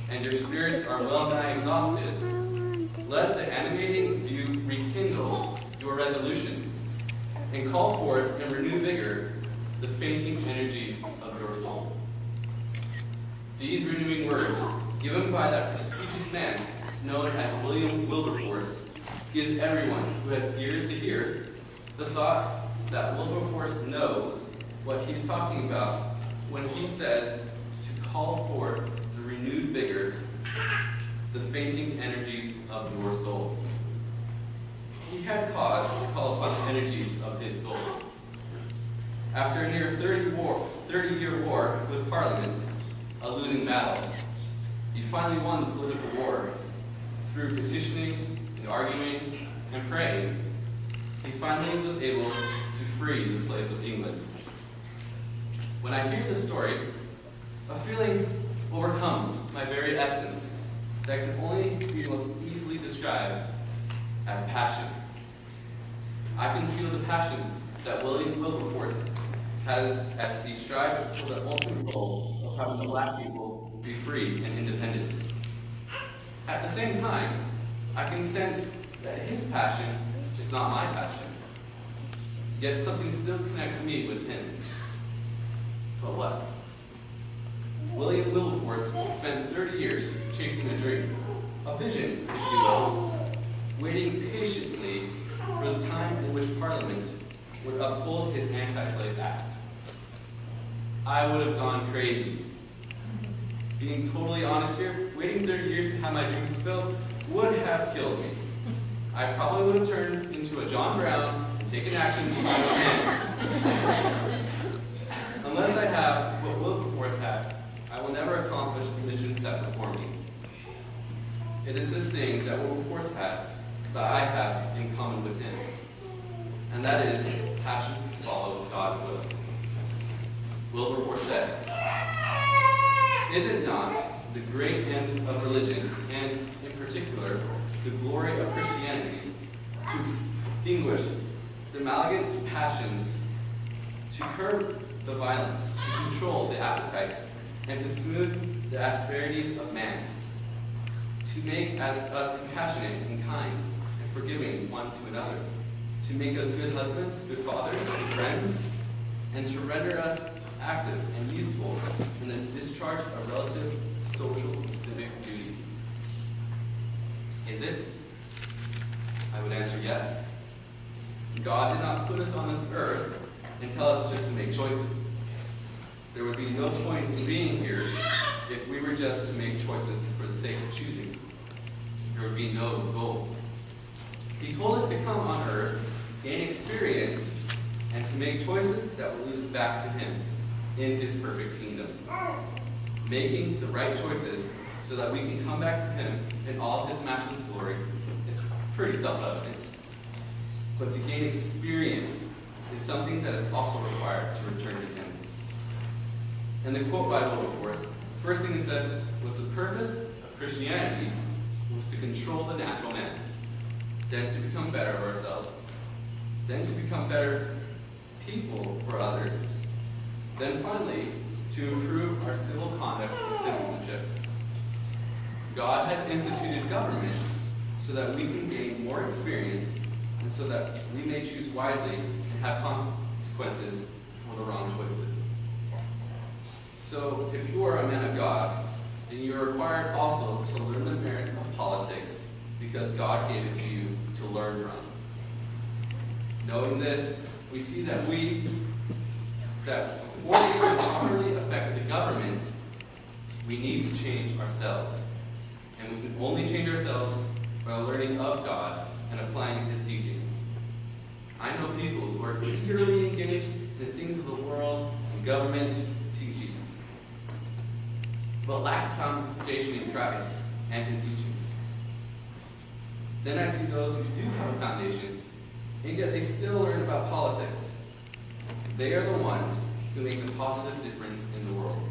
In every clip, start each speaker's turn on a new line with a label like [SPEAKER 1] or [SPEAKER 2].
[SPEAKER 1] and your spirits are well nigh exhausted, let the animating view rekindle your resolution and call forth in renewed vigor the fainting energies of your soul. These renewing words, given by that prestigious man known as William Wilberforce, gives everyone who has ears to hear the thought that Wilberforce knows what he's talking about when he says to call forth the renewed vigor, the fainting energies of your soul. He had cause to call upon the energies of his soul. After a near 30-year war with Parliament, a losing battle, he finally won the political war. Through petitioning and arguing and praying, he finally was able to free the slaves of England. When I hear this story, a feeling overcomes my very essence that can only be most easily described as passion. I can feel the passion that William Wilberforce has as he strives for the ultimate goal of having the black people be free and independent. At the same time, I can sense that his passion is not my passion. Yet something still connects me with him. But what? William Wilberforce spent 30 years chasing a dream, a vision, if you will, waiting patiently for the time in which Parliament would uphold his Anti-Slave Act. I would have gone crazy. Being totally honest here, waiting 30 years to have my dream fulfilled would have killed me. I probably would have turned into a John Brown and taken action with my own hands. Unless I have what Wilberforce had, I will never accomplish the mission set before me. It is this thing that Wilberforce had that I have in common with him, and that is passion to follow God's will. Wilberforce said, "Is it not the great end of religion, and in particular the glory of Christianity, to extinguish the malignant passions, to curb the violence, to control the appetites, and to smooth the asperities of man, to make us compassionate and kind and forgiving one to another, to make us good husbands, good fathers, good friends, and to render us active and useful in the discharge of relative social and civic duties." Is it? I would answer yes. God did not put us on this earth and tell us just to make choices. There would be no point in being here if we were just to make choices for the sake of choosing. There would be no goal. He told us to come on earth, gain experience, and to make choices that will lead us back to Him in His perfect kingdom. Making the right choices so that we can come back to Him in all of His matchless glory is pretty self-evident. But to gain experience is something that is also required to return to Him. And the quote by Wilberforce, the first thing he said was the purpose of Christianity was to control the natural man, then to become better of ourselves, then to become better people for others, then finally to improve our civil conduct and citizenship. God has instituted government so that we can gain more experience and so that we may choose wisely and have consequences for the wrong choices. So, if you are a man of God, then you are required also to learn the merits of politics because God gave it to you to learn from. Knowing this, we see that before we can properly affect the government, we need to change ourselves. And we can only change ourselves by learning of God and applying His teachings. I know people who are eagerly engaged in the things of the world and government teachings, but lack foundation in Christ and His teachings. Then I see those who do have a foundation, and yet they still learn about politics. They are the ones who make the positive difference in the world.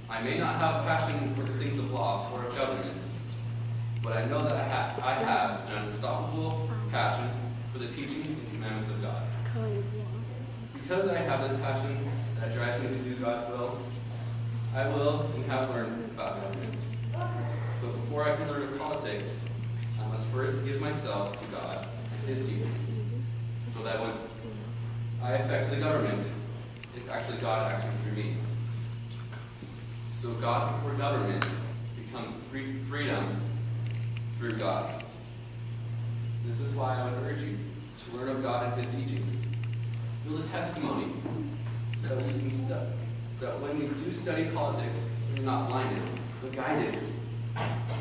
[SPEAKER 1] I may not have passion for the things of law or of government, but I know that I have an unstoppable passion for the teachings and commandments of God. Because I have this passion that drives me to do God's will, I will and have learned about government. But before I can learn of politics, I must first give myself to God and His teachings, so that when I affect the government, it's actually God acting through me. So God before government becomes freedom through God. This is why I would urge you to learn of God and His teachings. Build a testimony so that we can that when we do study politics, we're not blinded, but guided.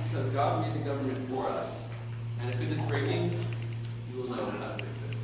[SPEAKER 1] Because God made the government for us. And if it is breaking, you will know how to fix it.